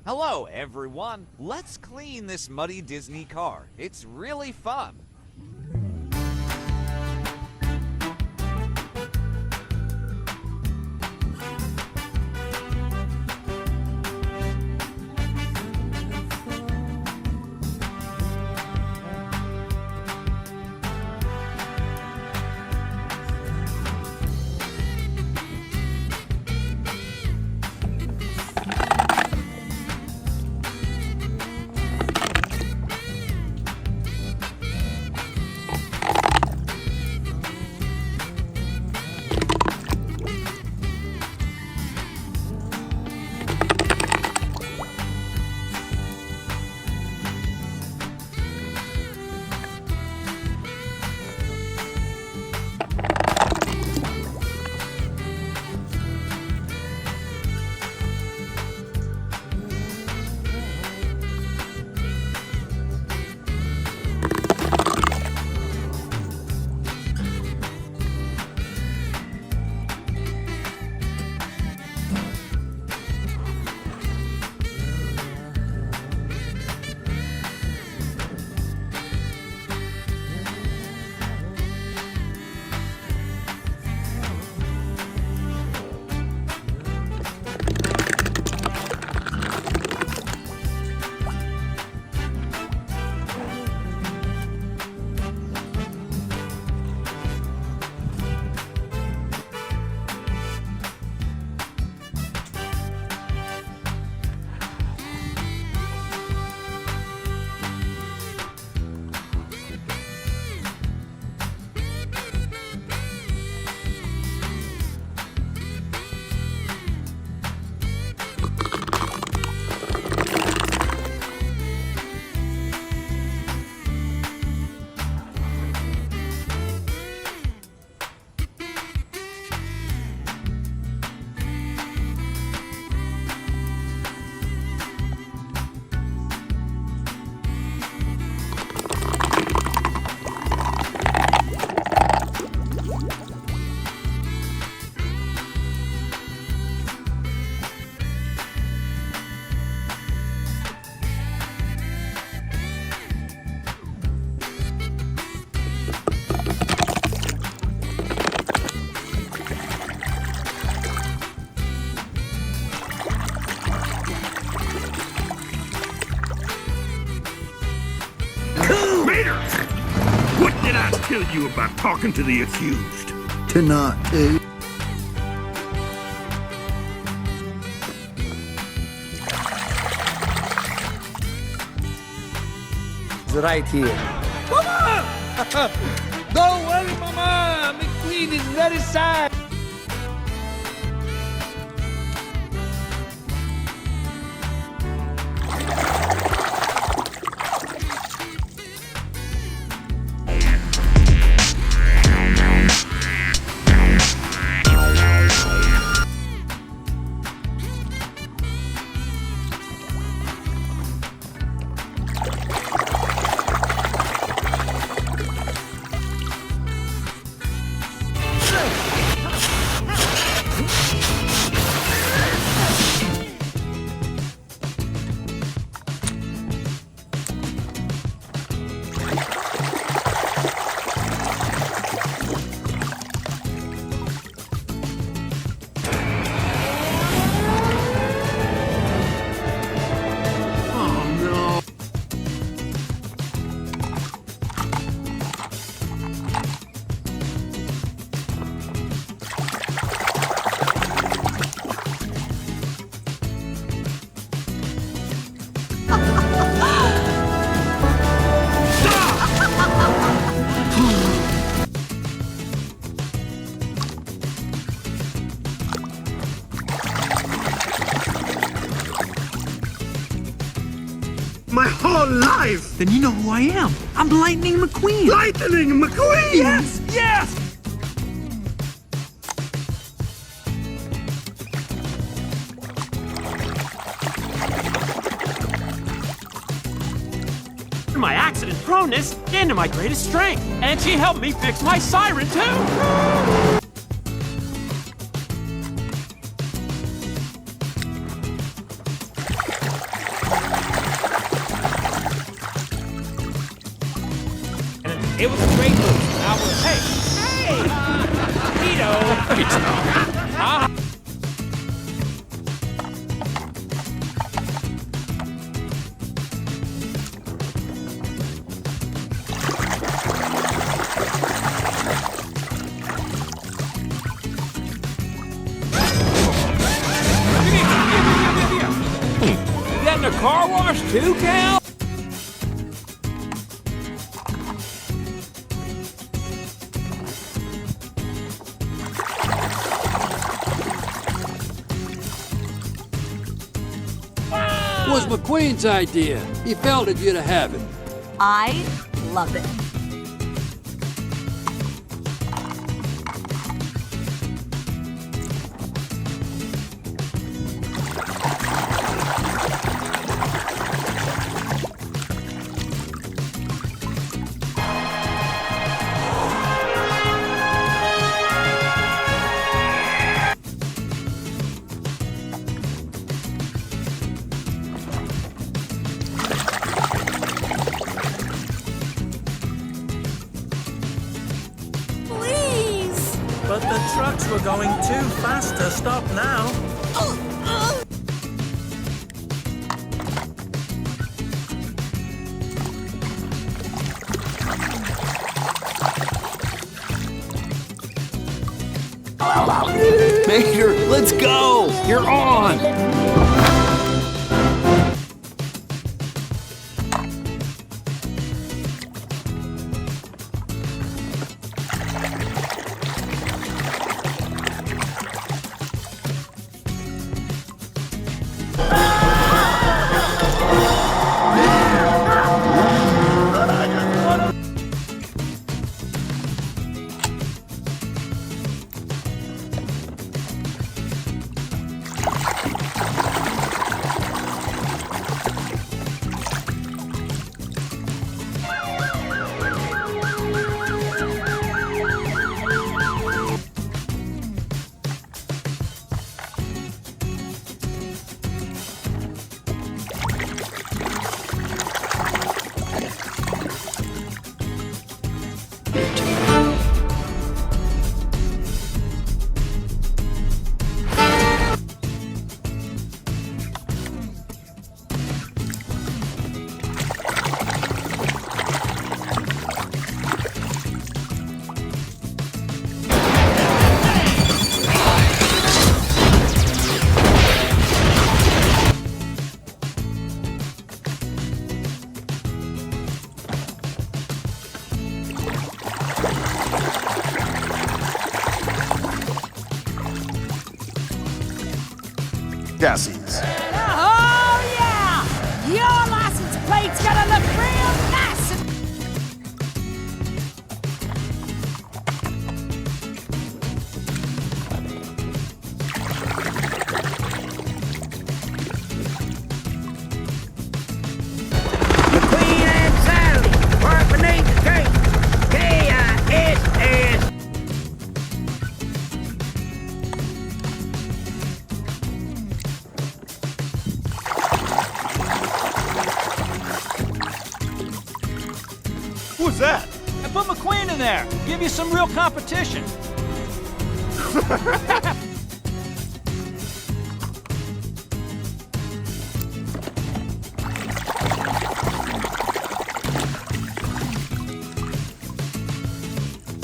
Hello, everyone. Let's clean this muddy Disney car. It's really fun. What did I tell you about talking to the accused? To not do. Right here. Mama! Don't worry, Mama! McQueen is very sad. My whole life! Then you know who I am. I'm Lightning McQueen. Lightning McQueen! Yes, yes! My accident proneness into my greatest strength, and she helped me fix my siren too. It was a great move. I was, hey, Vito. Getting a car wash too, Cal? Was McQueen's idea. He felt it, you'd have it. I love it. But the trucks were going too fast to stop now. Mater, let's go! You're on! Gassies. Oh, yeah! Your license plate's gonna look real nice! McQueen and Sally, right beneath the gate. K-I-S-S. Who's that? I put McQueen in there. Give you some real competition.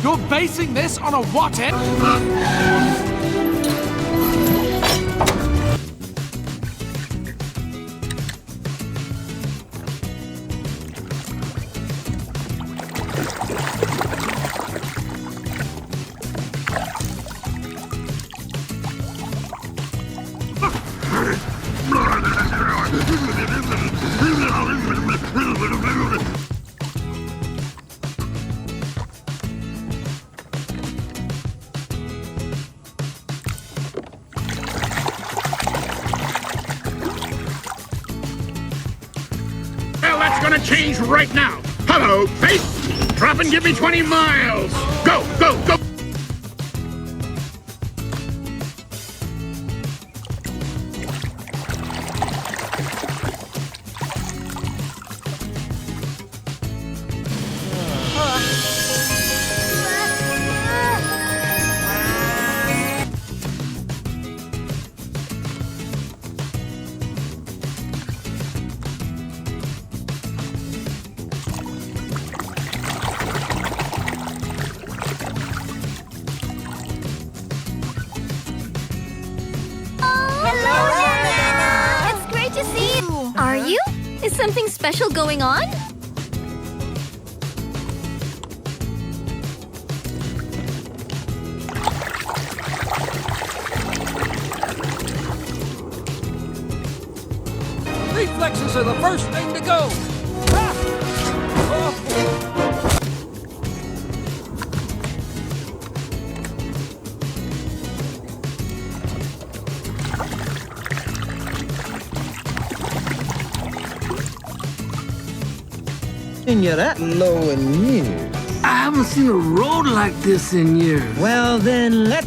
You're basing this on a what if? Well, that's gonna change right now. Hello, face. Drop and give me 20 miles. Go, go, go. Are you? Is something special going on? Reflexes are the first thing to go. And you're that low in years. I haven't seen a road like this in years. Well, then let...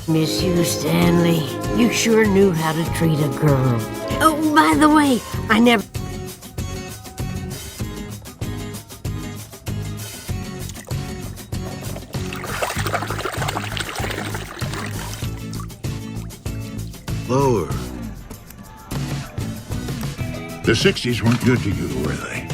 Miss you, Stanley. You sure knew how to treat a girl. Oh, by the way, I never... Lower. The 60s weren't good to you, were they?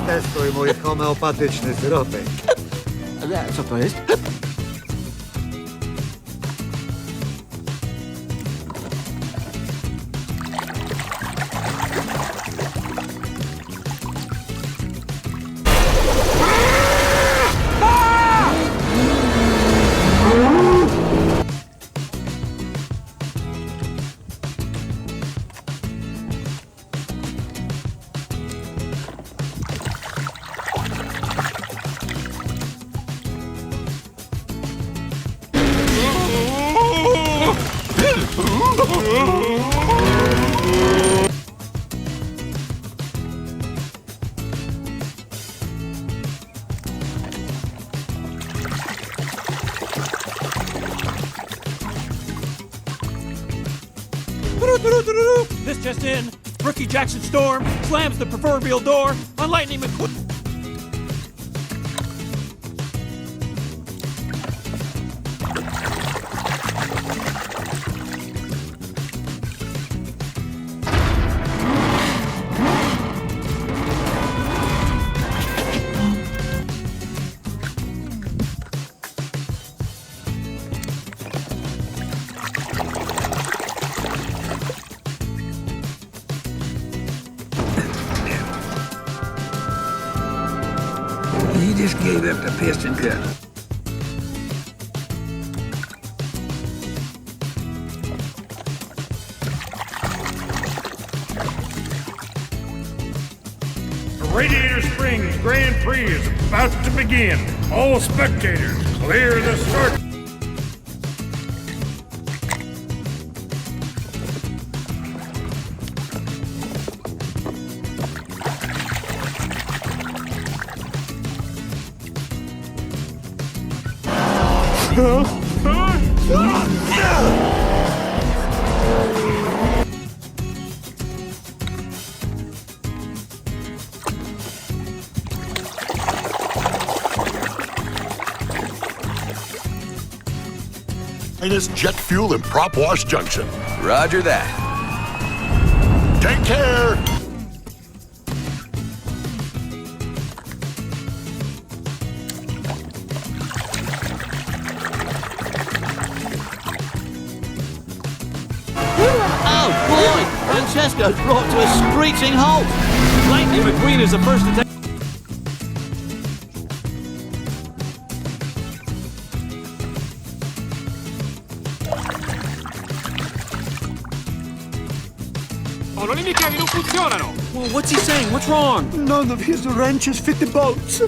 Testuj mój homeopatyczny syropek. Co to jest? This just in. Rookie Jackson Storm slams the proverbial door on Lightning McQueen. He just gave up the piston cut. Radiator Springs Grand Prix is about to begin. All spectators, clear the circuit. Finest jet fuel and prop wash junction. Roger that. Take care. Oh boy! Francesco's brought to a screeching halt. Lightning McQueen is the first to take. Oh, non funzionano! Well, what's he saying? What's wrong? None of his wrenches fit the bolts.